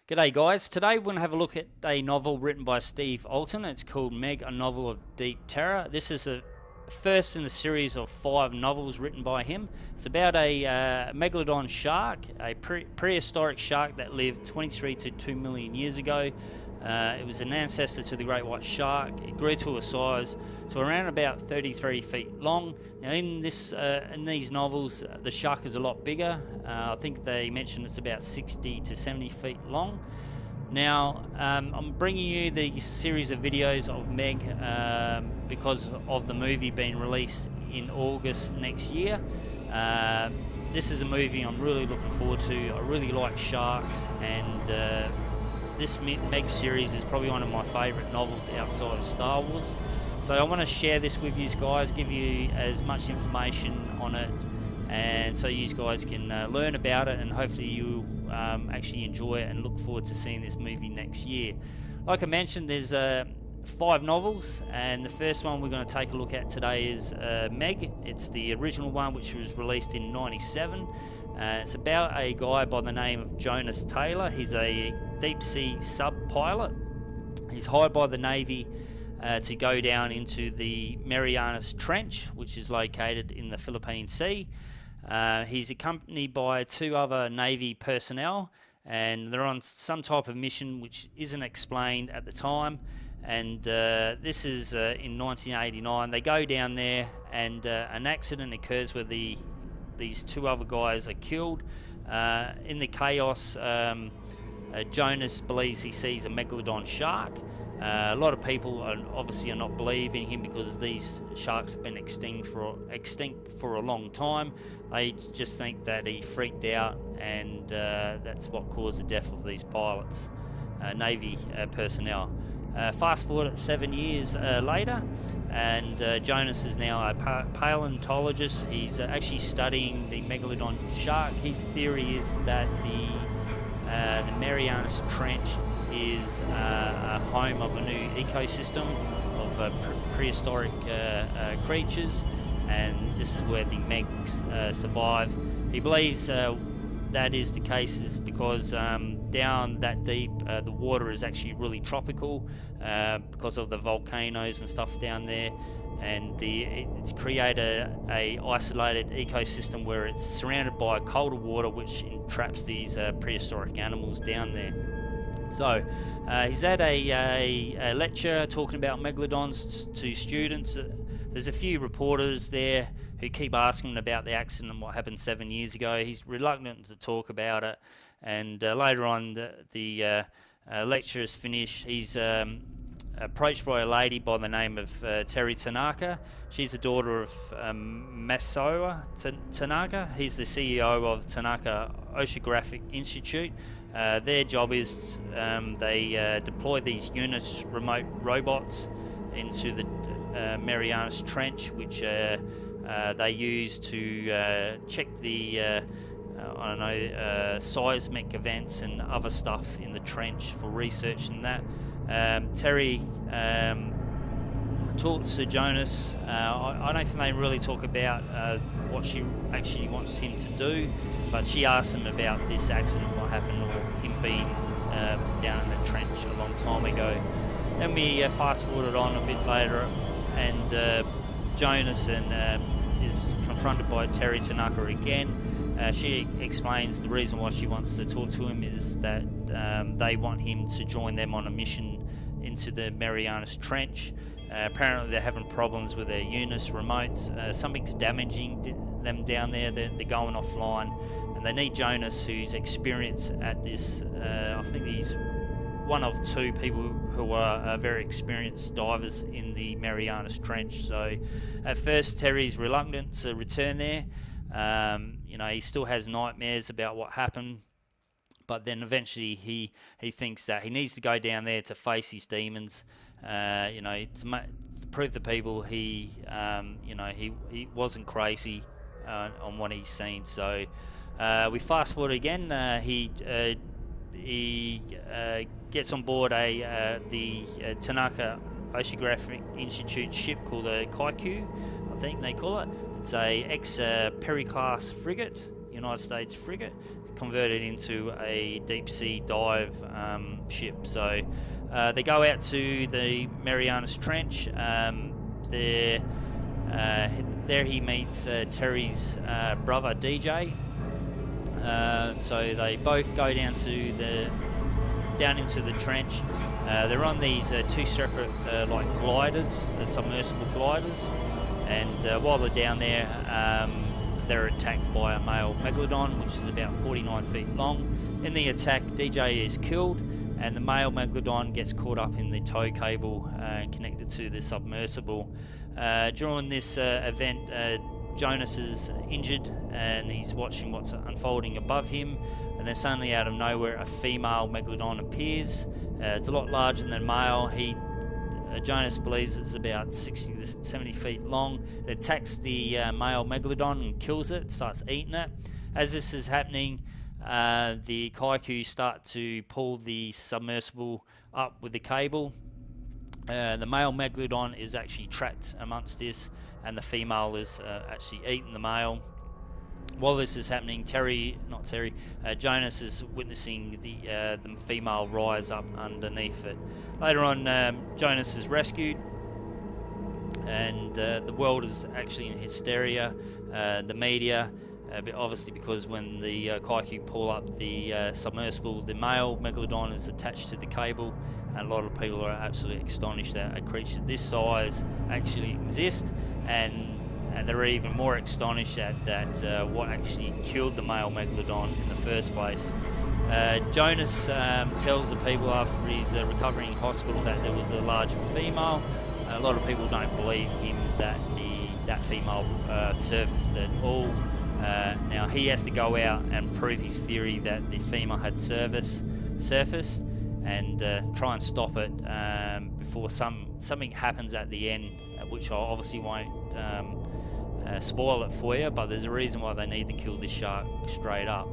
G'day guys, today we're going to have a look at a novel written by Steve Alten. It's called Meg, a Novel of Deep Terror. This is the first in the series of 5 novels written by him. It's about a megalodon shark, a prehistoric shark that lived 23 to 2 million years ago. It was an ancestor to the great white shark. It grew to a size to around about 33 feet long. Now in these novels, the shark is a lot bigger. I think they mentioned it's about 60 to 70 feet long. Now I'm bringing you the series of videos of Meg because of the movie being released in August next year. This is a movie I'm really looking forward to. I really like sharks, and this Meg series is probably one of my favourite novels outside of Star Wars. So I want to share this with you guys, give you as much information on it, and so you guys can learn about it, and hopefully you actually enjoy it and look forward to seeing this movie next year. Like I mentioned, there's 5 novels, and the first one we're going to take a look at today is Meg. It's the original one, which was released in '97. It's about a guy by the name of Jonas Taylor. He's a deep sea sub pilot. He's hired by the Navy to go down into the Mariana Trench, which is located in the Philippine Sea. He's accompanied by 2 other Navy personnel, and they're on some type of mission which isn't explained at the time. And this is in 1989. They go down there, and an accident occurs where these 2 other guys are killed. In the chaos, Jonas believes he sees a megalodon shark. A lot of people obviously are not believing him because these sharks have been extinct for a long time. They just think that he freaked out, and that's what caused the death of these pilots, Navy personnel. Fast forward 7 years later, and Jonas is now a paleontologist. He's actually studying the megalodon shark. His theory is that the Mariana Trench is a home of a new ecosystem of prehistoric creatures, and this is where the Megs survives. He believes that is the case is because down that deep the water is actually really tropical because of the volcanoes and stuff down there, and it's created a isolated ecosystem where it's surrounded by colder water which entraps these prehistoric animals down there. So he's at a lecture talking about megalodons to students. There's a few reporters there who keep asking him about the accident and what happened 7 years ago. He's reluctant to talk about it, and later on the lecture is finished. He's approached by a lady by the name of Terry Tanaka. She's the daughter of Masaoa Tanaka. He's the CEO of Tanaka Oceanographic Institute. Their job is they deploy these Jonas remote robots into the Mariana Trench, which they use to check the I don't know, seismic events and other stuff in the trench for research and that. Terry talks to Jonas. I don't think they really talk about what she actually wants him to do, but she asks him about this accident, what happened, or him being down in the trench a long time ago. Then we fast forward on a bit later, and Jonas is confronted by Terry Tanaka again. She explains the reason why she wants to talk to him is that they want him to join them on a mission into the Mariana Trench. Apparently they're having problems with their Jonas remotes. Something's damaging them down there. They're going offline, and they need Jonas, who's experienced at this. I think he's one of 2 people who are very experienced divers in the Mariana Trench. So at first Terry's reluctant to return there. You know, he still has nightmares about what happened, but then eventually he thinks that he needs to go down there to face his demons, you know, to prove to people he you know, he wasn't crazy on what he's seen. So we fast forward again. He gets on board the Tanaka Oceanographic Institute ship called a Kaiku, I think they call it. It's a ex-Perry class frigate, you United States frigate, converted into a deep sea dive ship. So they go out to the Mariana Trench. There he meets Terry's brother DJ. So they both go down into the trench. They're on these two separate like gliders, submersible gliders, and while they're down there, they're attacked by a male megalodon, which is about 49 feet long. In the attack, DJ is killed, and the male megalodon gets caught up in the tow cable connected to the submersible. During this event, Jonas is injured, and he's watching what's unfolding above him, and then suddenly out of nowhere a female megalodon appears. It's a lot larger than male. Jonas believes it's about 60 to 70 feet long. It attacks the male megalodon and kills it, starts eating it. As this is happening, the kaiju start to pull the submersible up with the cable. The male megalodon is actually trapped amongst this, and the female is actually eating the male. While this is happening, Jonas is witnessing the female rise up underneath it. Later on, Jonas is rescued, and the world is actually in hysteria. The media, obviously, because when the kaiju pull up the submersible, the male megalodon is attached to the cable, and a lot of people are absolutely astonished that a creature this size actually exists, and they're even more astonished at that what actually killed the male megalodon in the first place. Jonas tells the people after he's recovering in hospital that there was a larger female. A lot of people don't believe him that that female surfaced at all. Now he has to go out and prove his theory that the female had surfaced and try and stop it before something happens at the end, which I obviously won't spoil it for you, but there's a reason why they need to kill this shark straight up.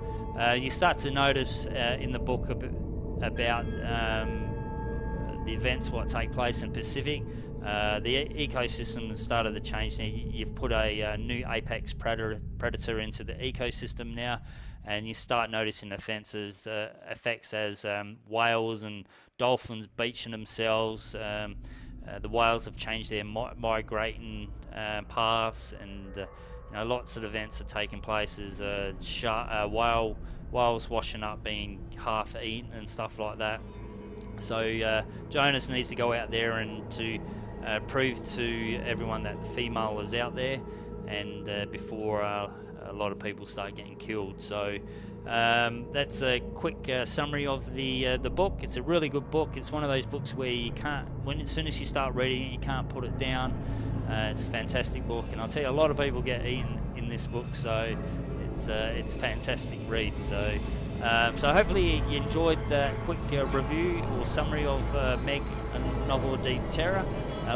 You start to notice in the book about the events what take place in Pacific. The ecosystem has started to change now. You've put a new apex predator into the ecosystem now, and you start noticing effects as whales and dolphins beaching themselves. The whales have changed their migrating paths, and lots of events are taking place. There's whales washing up, being half eaten and stuff like that. So Jonas needs to go out there and to prove to everyone that the female is out there, and before a lot of people start getting killed. So that's a quick summary of the book. It's a really good book. It's one of those books where you can't, as soon as you start reading it, you can't put it down. It's a fantastic book, and I'll tell you, a lot of people get eaten in this book, so it's a fantastic read. So hopefully you enjoyed the quick review or summary of Meg, a novel of deep terror.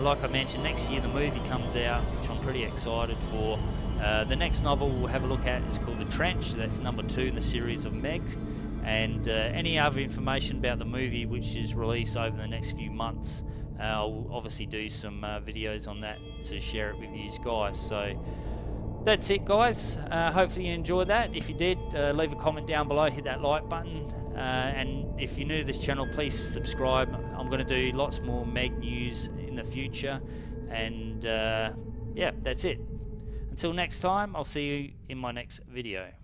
Like I mentioned, next year the movie comes out, which I'm pretty excited for. The next novel we'll have a look at is called The Trench. That's number 2 in the series of Megs. And any other information about the movie which is released over the next few months, I'll obviously do some videos on that to share it with you guys. So that's it, guys. Hopefully you enjoyed that. If you did, leave a comment down below, hit that like button, and if you're new to this channel, please subscribe. I'm going to do lots more Meg news in the future, and yeah, that's it. Until next time, I'll see you in my next video.